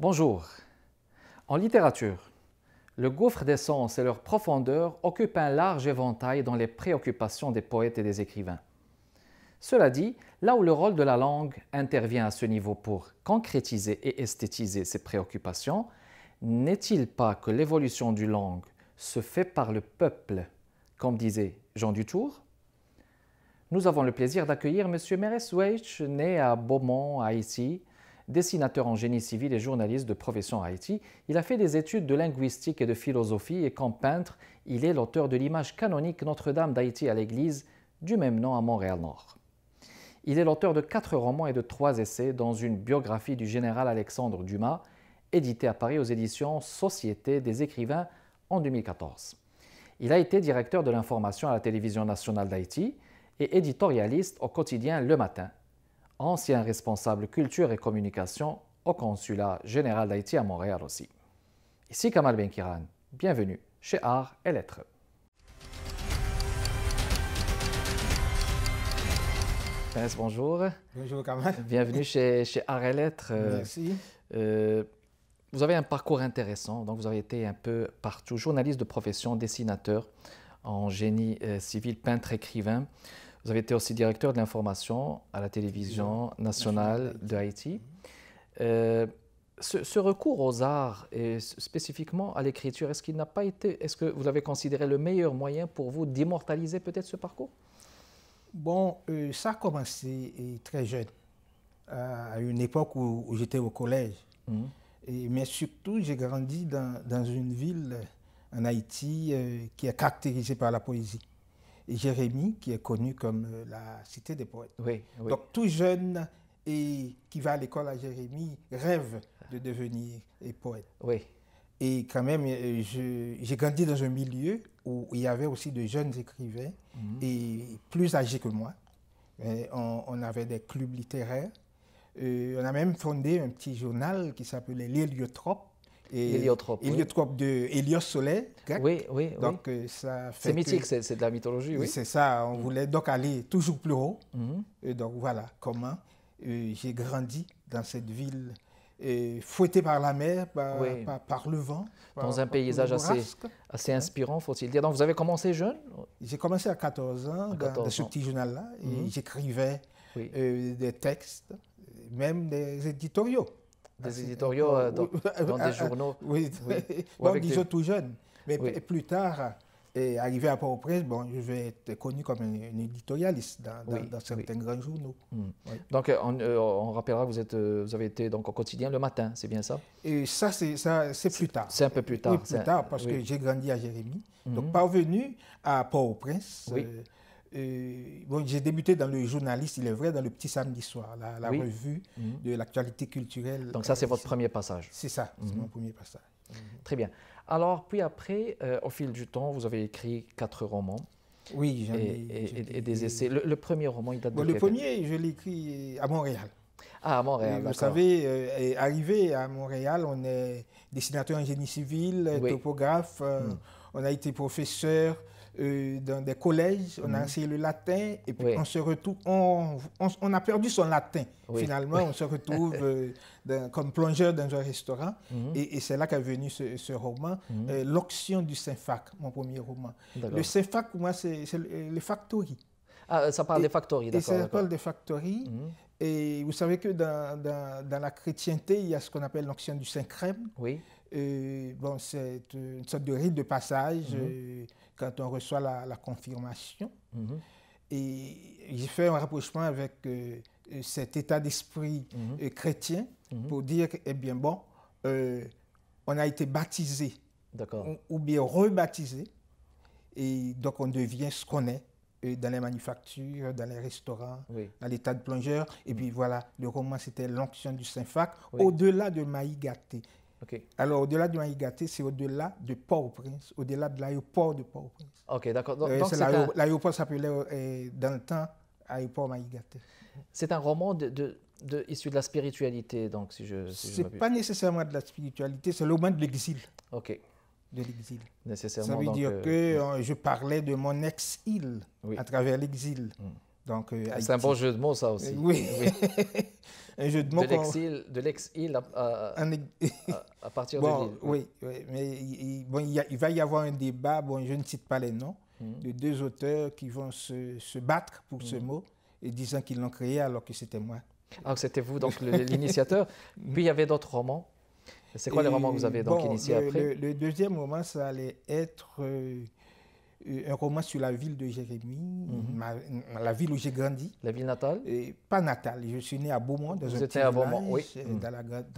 Bonjour. En littérature, le gouffre des sens et leur profondeur occupent un large éventail dans les préoccupations des poètes et des écrivains. Cela dit, là où le rôle de la langue intervient à ce niveau pour concrétiser et esthétiser ces préoccupations, n'est-il pas que l'évolution d'une langue se fait par le peuple, comme disait Jean Dutour? Nous avons le plaisir d'accueillir M. Meres Weich, né à Beaumont, Haïti, dessinateur en génie civil et journaliste de profession à Haïti. Il a fait des études de linguistique et de philosophie et comme peintre, il est l'auteur de l'image canonique Notre-Dame d'Haïti à l'église du même nom à Montréal-Nord. Il est l'auteur de 4 romans et de 3 essais dans une biographie du général Alexandre Dumas, éditée à Paris aux éditions Société des écrivains en 2014. Il a été directeur de l'information à la télévision nationale d'Haïti et éditorialiste au quotidien Le Matin, ancien responsable culture et communication au consulat général d'Haïti à Montréal aussi. Ici Kamal Benkiran, bienvenue chez Art et Lettres. Bonjour. Bonjour Kamal. Bienvenue chez Art et Lettres. Merci. Vous avez un parcours intéressant, donc vous avez été un peu partout, journaliste de profession, dessinateur en génie civil, peintre, écrivain. Vous avez été aussi directeur de l'information à la télévision nationale de Haïti. Ce recours aux arts et spécifiquement à l'écriture, est-ce qu'il n'a pas été, est-ce que vous avez considéré le meilleur moyen pour vous d'immortaliser peut-être ce parcours? Bon, ça a commencé très jeune, à une époque où j'étais au collège. Mais surtout, j'ai grandi dans une ville en Haïti qui est caractérisée par la poésie. Et Jérémie, qui est connue comme la cité des poètes. Oui, oui. Donc tout jeune et qui va à l'école à Jérémie rêve de devenir poète. Oui. Et quand même, j'ai grandi dans un milieu où il y avait aussi de jeunes écrivains et plus âgés que moi. On avait des clubs littéraires. On a même fondé un petit journal qui s'appelait l'Héliotrope. L'Héliotrope de Hélios Soleil. Oui, oui. Donc, ça fait. C'est mythique, c'est de la mythologie, oui. C'est ça, on voulait donc aller toujours plus haut. Et donc voilà comment j'ai grandi dans cette ville. Fouetté par la mer, par le vent. Dans un paysage assez inspirant, faut-il dire. Donc vous avez commencé jeune? J'ai commencé à 14 ans dans ce petit journal-là. Et j'écrivais des textes, même des éditoriaux. Des éditoriaux dans des journaux? Oui, bon, disons tout jeune. Mais plus tard, arrivé à Port-au-Prince, bon, je vais être connu comme un éditorialiste dans certains grands journaux. Donc, on rappellera que vous avez été donc, au quotidien Le Matin, c'est bien ça? Et ça, c'est plus tard. C'est un peu plus tard. Oui, plus tard, parce que j'ai grandi à Jérémie. Donc, parvenu à Port-au-Prince, bon, j'ai débuté dans le journaliste, il est vrai, dans le Petit Samedi Soir, la revue de l'actualité culturelle. Donc ça, c'est votre premier passage? C'est ça, c'est mon premier passage. Très bien. Alors, puis après, au fil du temps, vous avez écrit 4 romans. Oui, et des essais. Le premier roman, il date de Le premier, je l'ai écrit à Montréal. Ah, à Montréal, d'accord. Vous savez, arrivé à Montréal, on est dessinateur en génie civil, topographe, on a été professeur dans des collèges, on a enseigné le latin, et puis on se retrouve, on a perdu son latin. Finalement, on se retrouve comme plongeur dans un restaurant, et c'est là qu'est venu ce roman, L'Onction du Saint-Fac, mon premier roman. Le Saint-Fac, pour moi, c'est le factory. Ah, ça parle des factories, d'accord. Ça parle des factories. Et vous savez que dans la chrétienté, il y a ce qu'on appelle l'onction du Saint-Crème. Oui. Bon, c'est une sorte de rite de passage quand on reçoit la confirmation. Et j'ai fait un rapprochement avec cet état d'esprit chrétien pour dire, eh bien bon, on a été baptisé ou bien rebaptisé, et donc on devient ce qu'on est. Dans les manufactures, dans les restaurants, dans l'état de plongeur. Et puis voilà, le roman, c'était L'Onction du Saint-Fac, au-delà de Maïgaté. Alors, au-delà de Maïgaté, c'est au-delà de Port-au-Prince, au-delà de l'aéroport de Port-au-Prince. OK, d'accord. L'aéroport s'appelait dans le temps aéroport Maïgaté. C'est un roman issu de la spiritualité, donc si je c'est pas nécessairement de la spiritualité, c'est le roman de l'exil. OK. De l'exil. Nécessairement. Ça veut dire que je parlais de mon ex-île à travers l'exil. Donc, c'est un bon jeu de mots, ça aussi. Oui. Oui. Un jeu de mots. De l'exil à partir de l'île. Oui, oui, mais bon, il va y avoir un débat, bon, je ne cite pas les noms, de deux auteurs qui vont se battre pour ce mot et disant qu'ils l'ont créé alors que c'était moi. Ah, c'était vous, donc l'initiateur. Puis il y avait d'autres romans. C'est quoi les romans que vous avez donc initiés après? Le deuxième roman, ça allait être un roman sur la ville de Jérémie, la ville où j'ai grandi. La ville natale? Pas natale, je suis né à Beaumont, dans un petit à Beaumont, oui. dans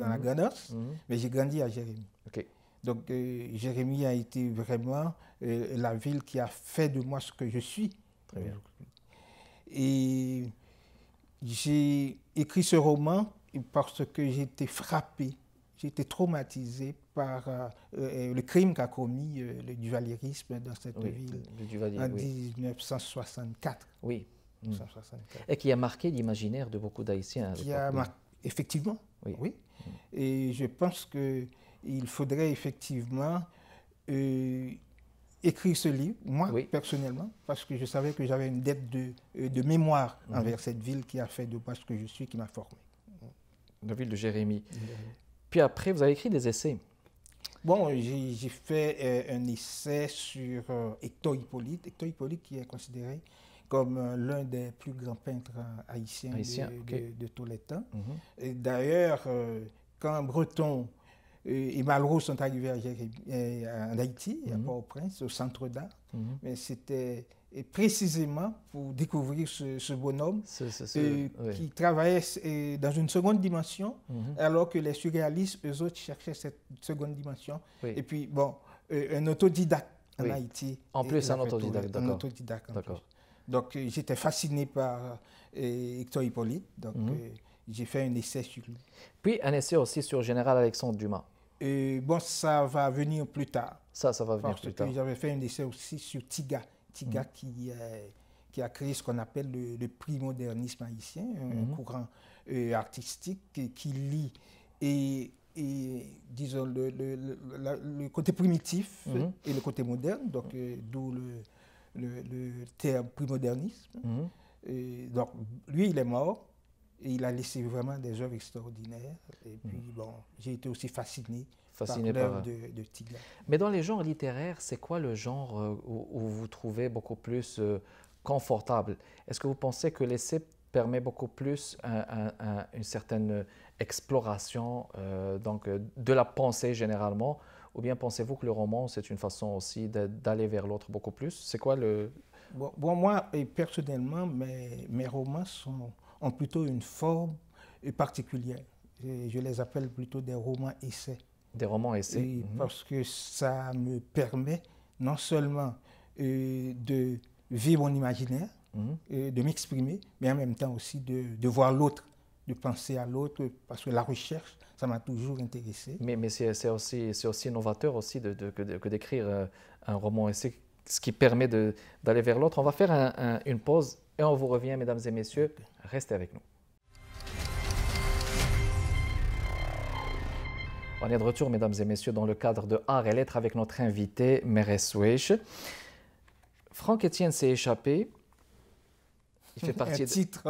la Grand'Anse, mais j'ai grandi à Jérémie. Okay. Donc Jérémie a été vraiment la ville qui a fait de moi ce que je suis. Très bien. Et j'ai écrit ce roman parce que j'ai été frappé, j'ai été traumatisé par le crime qu'a commis le duvalierisme dans cette ville en 1964. Oui. 1964. Et qui a marqué l'imaginaire de beaucoup d'Haïtiens. Effectivement, oui. Et je pense qu'il faudrait effectivement écrire ce livre, moi personnellement, parce que je savais que j'avais une dette de mémoire envers cette ville qui a fait de moi ce que je suis, qui m'a formé. La ville de Jérémie. Puis après, vous avez écrit des essais. Bon, j'ai fait un essai sur Hector Hippolyte. Hector Hippolyte qui est considéré comme l'un des plus grands peintres haïtiens de tous les temps. D'ailleurs, quand Breton et Malraux sont arrivés en Haïti, à Port-au-Prince, au Centre d'art, mais c'était précisément pour découvrir ce bonhomme qui travaillait dans une seconde dimension, alors que les surréalistes, eux autres, cherchaient cette seconde dimension. Et puis, bon, un autodidacte en Haïti. En plus, un autodidacte, d'accord. Un autodidacte, donc, j'étais fasciné par Hector Hippolyte, donc j'ai fait un essai sur lui. Puis, un essai aussi sur le général Alexandre Dumas. Bon, ça va venir plus tard. Ça va venir plus tard. J'avais fait un essai aussi sur Tiga. Tiga qui a créé ce qu'on appelle le prix-modernisme haïtien, un courant artistique qui lie disons, le côté primitif et le côté moderne, donc d'où le terme prix-modernisme. Donc, lui, il est mort et il a laissé vraiment des œuvres extraordinaires. Et puis, bon, j'ai été aussi fasciné par l'œuvre de Tiga. Mais dans les genres littéraires, c'est quoi le genre où vous vous trouvez beaucoup plus confortable? Est-ce que vous pensez que l'essai permet beaucoup plus une certaine exploration donc, de la pensée généralement, ou bien pensez-vous que le roman, c'est une façon aussi d'aller vers l'autre beaucoup plus? C'est quoi le... Bon, moi, personnellement, mes romans ont plutôt une forme particulière. Je les appelle plutôt des romans-essais. Des romans-essais. Parce que ça me permet non seulement de vivre mon imaginaire, de m'exprimer, mais en même temps aussi de voir l'autre, de penser à l'autre, parce que la recherche, ça m'a toujours intéressé. Mais c'est aussi novateur aussi que d'écrire un roman-essai, ce qui permet d'aller vers l'autre. On va faire une pause et on vous revient, mesdames et messieurs. Restez avec nous. On est de retour, mesdames et messieurs, dans le cadre de Art et Lettres avec notre invité, Mérès Ouech. Franck-Étienne s'est échappé. Il fait partie un titre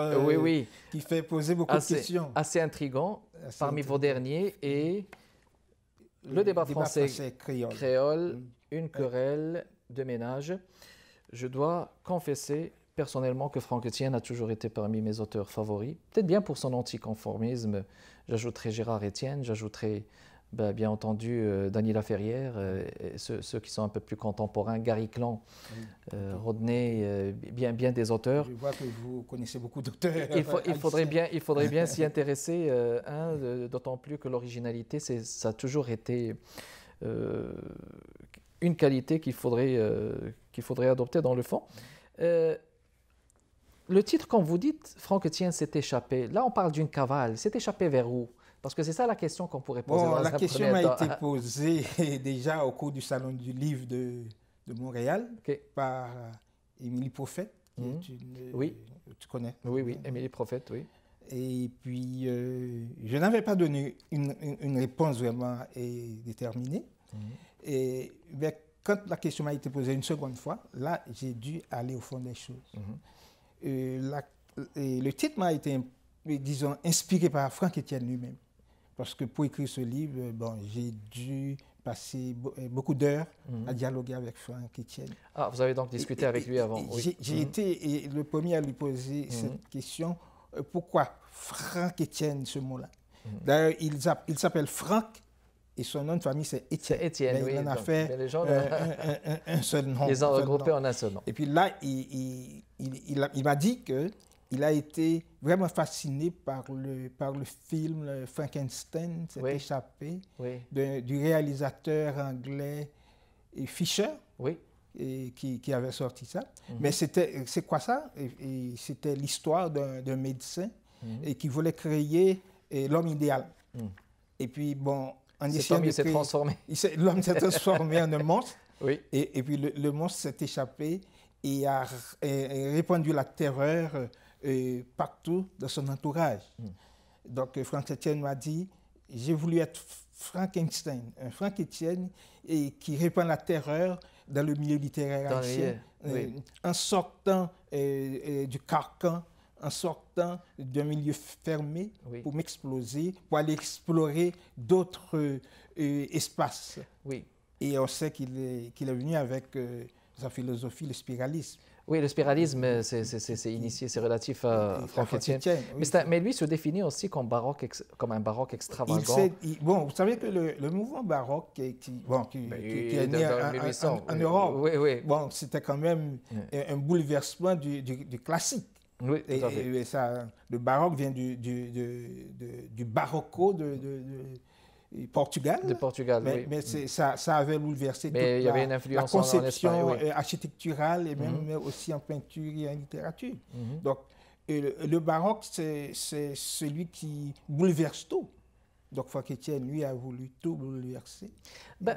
qui fait poser beaucoup de questions. Assez intriguant. Parmi vos derniers et le débat français créole, une querelle de ménage. Je dois confesser personnellement que Franck-Étienne a toujours été parmi mes auteurs favoris. Peut-être bien pour son anticonformisme. J'ajouterai Gérard Étienne, j'ajouterai bien entendu Dany Laferrière, ceux qui sont un peu plus contemporains, Gary Clan, Rodney, bien des auteurs. Je vois que vous connaissez beaucoup d'auteurs. Il faudrait bien s'y intéresser, d'autant plus que l'originalité, ça a toujours été une qualité qu'il faudrait adopter dans le fond. Le titre, comme vous dites, Franck-Étienne s'est échappé. Là, on parle d'une cavale. S'est échappé vers où? Parce que c'est ça la question qu'on pourrait poser dans un premier temps. La question m'a été posée déjà au cours du Salon du Livre de Montréal par Émilie Prophète. Tu connais? Oui, Émilie Prophète, oui. Et puis, je n'avais pas donné une réponse vraiment déterminée. Mais quand la question m'a été posée une seconde fois, là, j'ai dû aller au fond des choses. le titre m'a été, disons, inspiré par Franck Etienne lui-même. Parce que pour écrire ce livre, bon, j'ai dû passer beaucoup d'heures à dialoguer avec Franck Etienne. Ah, vous avez donc discuté avec lui avant? Oui. J'ai été le premier à lui poser cette question. Pourquoi Franck Etienne, ce mot-là? D'ailleurs, il s'appelle Franck et son nom de famille, c'est Etienne. Etienne, oui. Il en a fait un seul nom. Ils ont regroupé en un seul nom. Et puis là, il m'a dit qu'il a été vraiment fasciné par le film Frankenstein, s'est échappé, du réalisateur anglais Fisher, qui avait sorti ça. Mais c'est quoi ça? C'était l'histoire d'un médecin et qui voulait créer l'homme idéal. Et puis, bon, en essayant de s'est transformé. L'homme s'est transformé en un monstre. Oui. Et puis, le monstre s'est échappé et a répandu la terreur partout dans son entourage. Donc, Franck Etienne m'a dit, j'ai voulu être Frankenstein, un Franck Etienne qui répand la terreur dans le milieu littéraire haïtien, en sortant du carcan, en sortant d'un milieu fermé pour m'exploser, pour aller explorer d'autres espaces. Oui. Et on sait qu'il est venu avec sa philosophie, le spiralisme. Oui, le spiralisme, c'est initié, c'est relatif à Franck Etienne. Mais lui se définit aussi comme un baroque extravagant. Bon, vous savez que le mouvement baroque qui est né en Europe, bon, c'était quand même un bouleversement du classique. Oui, et ça, le baroque vient du barocco de Portugal. De Portugal, mais ça avait bouleversé toute la conception architecturale et même aussi en peinture et en littérature. Donc, le baroque, c'est celui qui bouleverse tout. Donc, Franck Etienne, lui, a voulu tout bouleverser.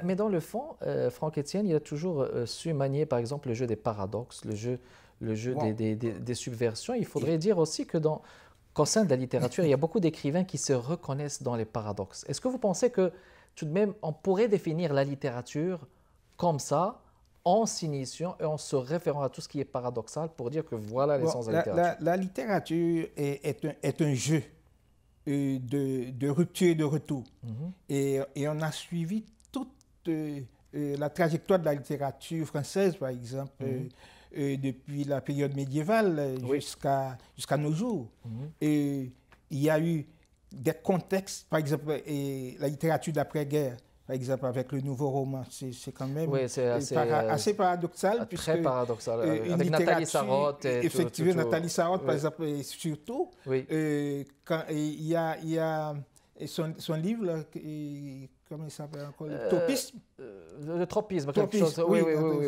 Mais dans le fond, Franck Etienne, il a toujours su manier, par exemple, le jeu des paradoxes, le jeu des subversions. Il faudrait dire aussi qu'au sein de la littérature, il y a beaucoup d'écrivains qui se reconnaissent dans les paradoxes. Est-ce que vous pensez que, tout de même, on pourrait définir la littérature comme ça, en s'initiant et en se référant à tout ce qui est paradoxal pour dire que voilà l'essence de la littérature? La littérature est un jeu de rupture et de retour. Et on a suivi toute la trajectoire de la littérature française, par exemple, depuis la période médiévale jusqu'à nos jours. Et il y a eu des contextes, par exemple, la littérature d'après-guerre, par exemple, avec le nouveau roman, c'est quand même assez paradoxal. Très paradoxal, avec Nathalie Sarraute. Effectivement, Nathalie Sarraute, par exemple, et surtout, quand il y a son livre, là, comment il s'appelle encore? Le tropisme. Le tropisme, quelque chose. Oui.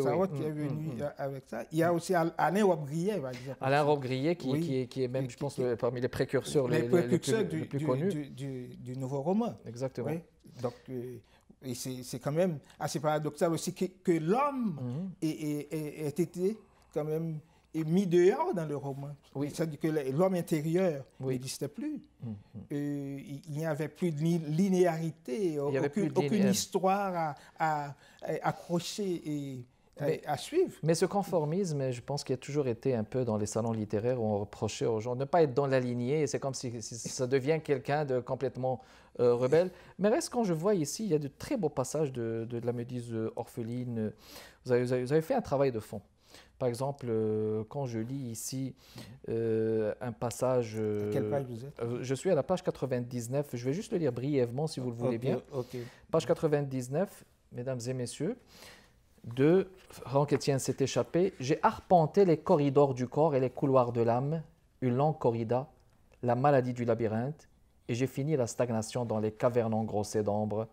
Sarraute qui est venu avec ça. Il y a aussi Alain Robbe-Grillet, par exemple. Alain Robbe-Grillet, qui est même, je pense, parmi les précurseurs les plus connus. Du nouveau roman. Exactement. Oui. Donc, et c'est quand même assez paradoxal aussi que l'homme ait été quand même mis dehors dans le roman. C'est-à-dire que l'homme intérieur n'existait plus. Il n'y avait plus de linéarité, aucune histoire à accrocher et à suivre. Mais ce conformisme, je pense qu'il a toujours été un peu dans les salons littéraires où on reprochait aux gens de ne pas être dans la lignée, et c'est comme si ça devient quelqu'un de complètement rebelle. Mais reste, quand je vois ici, il y a de très beaux passages de la Méduse orpheline. Vous avez fait un travail de fond. Par exemple, quand je lis ici un passage... À quelle page vous êtes? Je suis à la page 99. Je vais juste le lire brièvement, si vous le voulez bien. Page 99, mesdames et messieurs, de Franck Etienne s'est échappé. J'ai arpenté les corridors du corps et les couloirs de l'âme, une longue corrida, la maladie du labyrinthe, et j'ai fini la stagnation dans les cavernes engrossées d'ombre,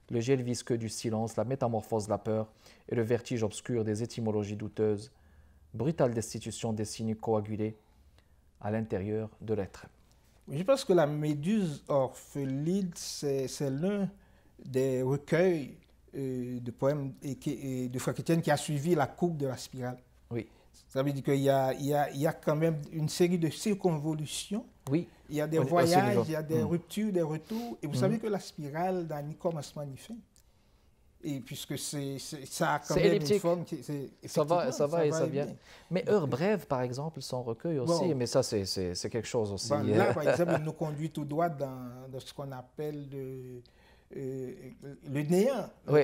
le gel visqueux du silence, la métamorphose de la peur et le vertige obscur des étymologies douteuses, brutale destitution des signes coagulés à l'intérieur de l'être. Je pense que la Méduse orpheline, c'est l'un des recueils de poèmes de Franck Etienne qui a suivi la courbe de la spirale. Oui. Ça veut dire qu'il y a quand même une série de circonvolutions. Oui. Il y a des voyages, il y a des ruptures, des retours. Et vous savez que la spirale n'a ni commencement ni fin. et puisque ça a quand C'est même elliptique. une forme Ça va et ça et vient. bien. Mais Heures brèves, par exemple, son recueil aussi, Bon, mais ça, c'est quelque chose aussi. bon, là, par exemple, il nous conduit tout droit dans ce qu'on appelle le néant. Oui.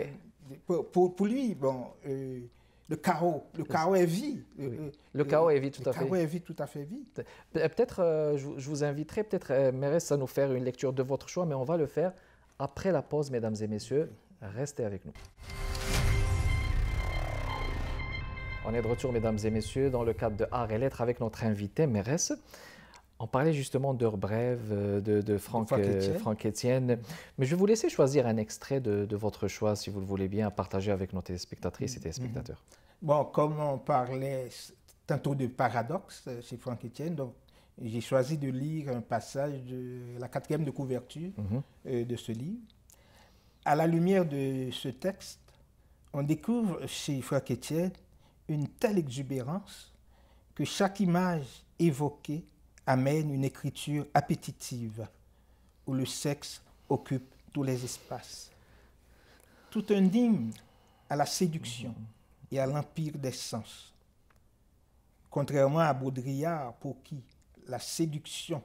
Pour lui, bon, le chaos est vie. Le chaos est vie, tout à fait. Le chaos est vie, tout à fait vie. Peut-être, je vous inviterai, peut-être, Mérès, à nous faire une lecture de votre choix, mais on va le faire après la pause, mesdames et messieurs. Restez avec nous. On est de retour, mesdames et messieurs, dans le cadre de Art et Lettres avec notre invité, Mérès. On parlait justement d'Heures brèves, de Franck Etienne. Mais je vais vous laisser choisir un extrait de votre choix, si vous le voulez bien, à partager avec nos téléspectatrices et téléspectateurs. Bon, comme on parlait tantôt de paradoxe chez Franck Etienne, donc j'ai choisi de lire un passage de la 4e de couverture de ce livre. À la lumière de ce texte, on découvre chez Franck Etienne une telle exubérance que chaque image évoquée amène une écriture appétitive où le sexe occupe tous les espaces. Tout un hymne à la séduction et à l'empire des sens. Contrairement à Baudrillard, pour qui la séduction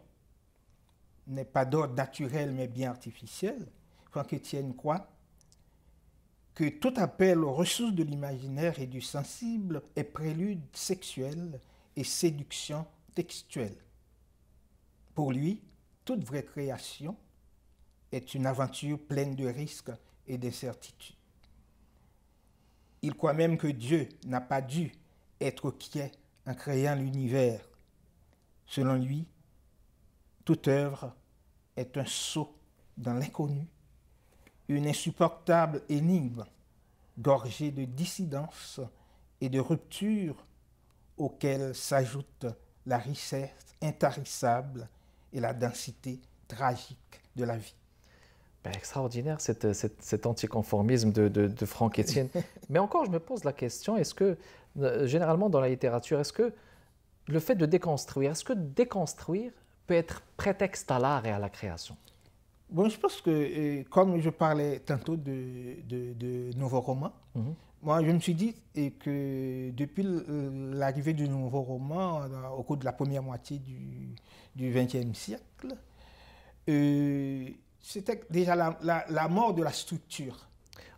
n'est pas d'ordre naturel mais bien artificiel, Franck Etienne croit que tout appel aux ressources de l'imaginaire et du sensible est prélude sexuel et séduction textuelle. Pour lui, toute vraie création est une aventure pleine de risques et d'incertitudes. Il croit même que Dieu n'a pas dû être quiet en créant l'univers. Selon lui, toute œuvre est un saut dans l'inconnu, une insupportable énigme gorgée de dissidence et de rupture auxquelles s'ajoute la richesse intarissable et la densité tragique de la vie. Ben, extraordinaire cet anticonformisme de Franck Etienne. Mais encore, je me pose la question, est-ce que, généralement dans la littérature, est-ce que le fait de déconstruire, est-ce que déconstruire peut être prétexte à l'art et à la création? Bon, je pense que, comme je parlais tantôt de nouveaux romans, moi je me suis dit que depuis l'arrivée du nouveau roman au cours de la première moitié du XXe siècle, c'était déjà la mort de la structure,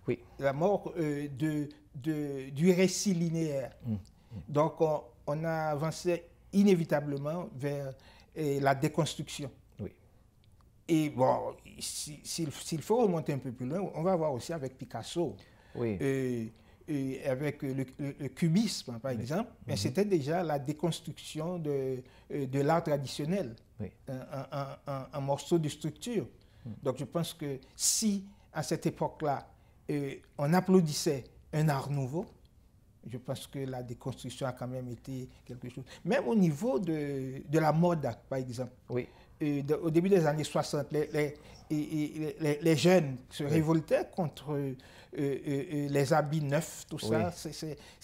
oui. La mort du récit linéaire. Donc on a avancé inévitablement vers la déconstruction. Oui. Et bon, s'il faut remonter un peu plus loin, on va voir aussi avec Picasso, oui. Avec le cubisme par exemple, mais c'était déjà la déconstruction de l'art traditionnel, oui. un morceau de structure. Donc je pense que si à cette époque-là, on applaudissait un art nouveau, je pense que la déconstruction a quand même été quelque chose. Même au niveau de la mode, par exemple. Oui. Au début des années 60, les jeunes se révoltaient contre les habits neufs, tout ça.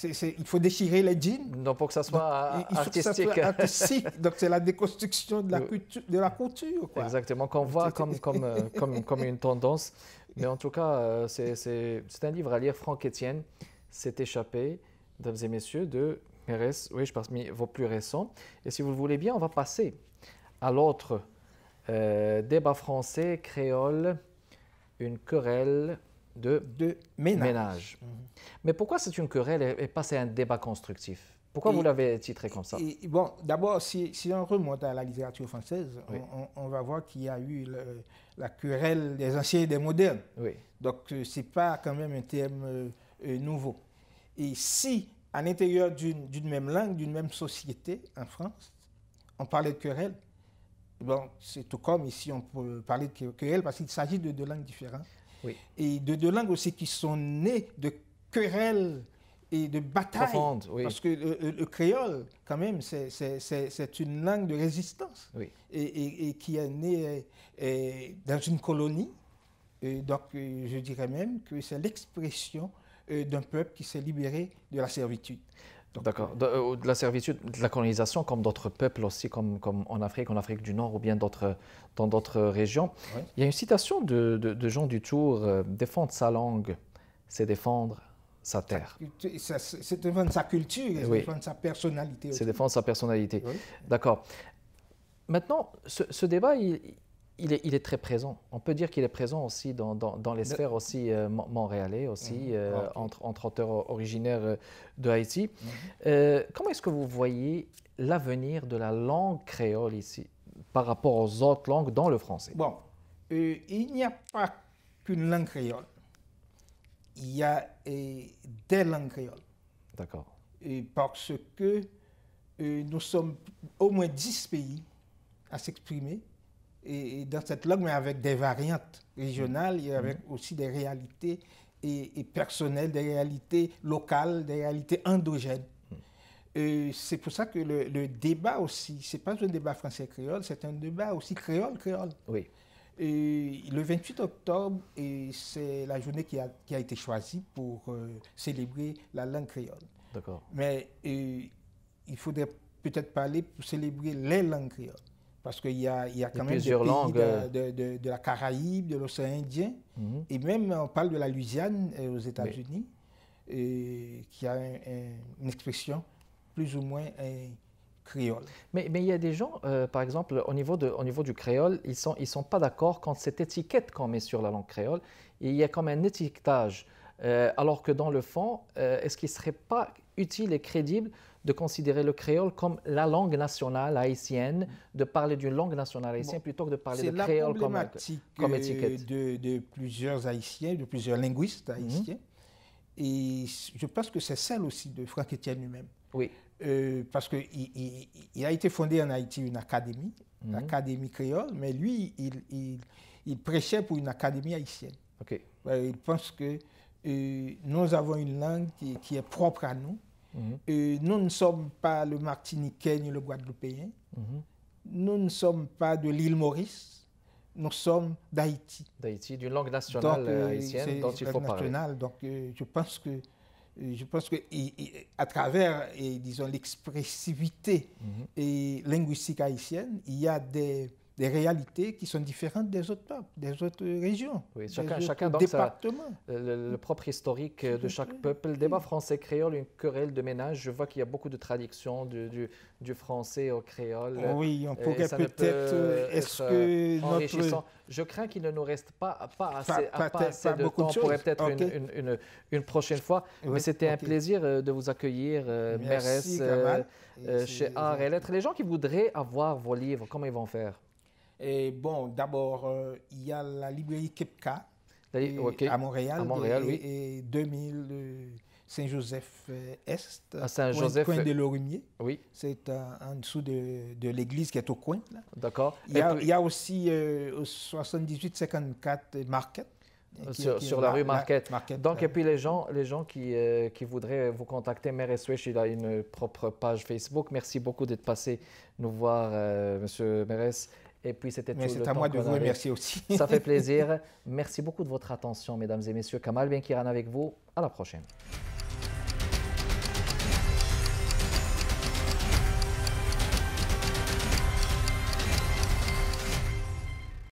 Il faut déchirer les jeans. Donc pour que ça soit artistique. Donc c'est la déconstruction de la couture. Quoi. Exactement, qu'on voit comme une tendance. Mais en tout cas, c'est un livre à lire. Franck Etienne s'est échappé, mesdames et messieurs, de Mérès, oui, je pense, vos plus récents. Et si vous le voulez bien, on va passer à l'autre débat français, créole, une querelle de ménage. Mais pourquoi c'est une querelle et pas c'est un débat constructif? Pourquoi vous l'avez titré comme ça? Bon, d'abord, si on remonte à la littérature française, oui. on va voir qu'il y a eu la querelle des anciens et des modernes. Oui. Donc, ce n'est pas quand même un terme nouveau. Et si, à l'intérieur d'une même langue, d'une même société, en France, on parlait de querelle, bon, c'est tout comme ici, on peut parler de querelle parce qu'il s'agit de deux langues différentes. Oui. Et de deux langues aussi qui sont nées de querelles et de batailles. Profonde, oui. Parce que le créole, quand même, c'est une langue de résistance. Oui. Et qui est née dans une colonie. Et donc, je dirais même que c'est l'expression d'un peuple qui s'est libéré de la servitude. D'accord. De la servitude, de la colonisation, comme d'autres peuples aussi, comme en Afrique du Nord ou bien dans d'autres régions. Oui. Il y a une citation de Jean Dutour, défendre sa langue, c'est défendre sa terre. C'est défendre sa culture, c'est défendre sa personnalité. C'est défendre sa personnalité. Oui. D'accord. Maintenant, ce débat, il est très présent. On peut dire qu'il est présent aussi dans les sphères aussi montréalais, aussi, entre auteurs originaires de Haïti. Comment est-ce que vous voyez l'avenir de la langue créole ici, par rapport aux autres langues dans le français? Bon, il n'y a pas qu'une langue créole. Il y a des langues créoles. D'accord. Parce que nous sommes au moins 10 pays à s'exprimer et dans cette langue, mais avec des variantes régionales et avec aussi des réalités et personnelles, des réalités locales, des réalités endogènes. C'est pour ça que le débat aussi, ce n'est pas un débat français-créole, c'est un débat aussi créole-créole. Oui. Le 28 octobre, c'est la journée qui a été choisie pour célébrer la langue créole. D'accord. Mais il faudrait peut-être parler pour célébrer les langues créoles. Parce qu'il y a quand même des pays langues de la Caraïbe, de l'océan Indien, et même on parle de la Louisiane aux États-Unis, qui a une expression plus ou moins créole. Mais il y a des gens, par exemple, au niveau du créole, ils sont pas d'accord quand cette étiquette qu'on met sur la langue créole, et il y a comme un étiquetage. Alors que dans le fond, est-ce qu'il ne serait pas utile et crédible de considérer le créole comme la langue nationale haïtienne, de parler d'une langue nationale haïtienne plutôt que de parler de créole comme étiquette? C'est la problématique de plusieurs Haïtiens, de plusieurs linguistes haïtiens. Et je pense que c'est celle aussi de Franck Etienne lui-même. Oui. Parce qu'il a été fondé en Haïti une académie, l'Académie créole, mais lui, il prêchait pour une académie haïtienne. Okay. Il pense que nous avons une langue qui est propre à nous. Nous ne sommes pas le Martiniquais ni le Guadeloupéen. Nous ne sommes pas de l'île Maurice. Nous sommes d'Haïti. D'Haïti, d'une langue nationale haïtienne dont il faut parler. Donc, je pense que à travers, disons, l'expressivité linguistique haïtienne, il y a des réalités qui sont différentes des autres peuples, des autres régions, oui, des chacun autres départements. Le propre historique de chaque peuple. Le débat français-créole, une querelle de ménage. Je vois qu'il y a beaucoup de traductions du français au créole. Oui, on pourrait peut-être... Est-ce que enrichissant. Je crains qu'il ne nous reste pas assez de temps. On pourrait peut-être une prochaine fois. Oui, mais c'était un plaisir de vous accueillir, Mérès, chez Art et Lettres. Les gens qui voudraient avoir vos livres, comment ils vont faire? Et bon, d'abord, il y a la librairie Kepka à Montréal, oui. Et 2000 Saint-Joseph-Est, à Saint-Joseph, coin de Lorimier. Oui. C'est en dessous de l'église qui est au coin. D'accord. Il y a aussi au 78-54 Marquette. Sur la rue Marquette. Donc, et puis les gens qui voudraient vous contacter, Mérès Ouech, il a une propre page Facebook. Merci beaucoup d'être passé nous voir, Monsieur Mérès. Et puis, c'était tout le temps. C'est à moi de vous remercier aussi. Ça fait plaisir. Merci beaucoup de votre attention, mesdames et messieurs. Kamal Benkiran avec vous. À la prochaine.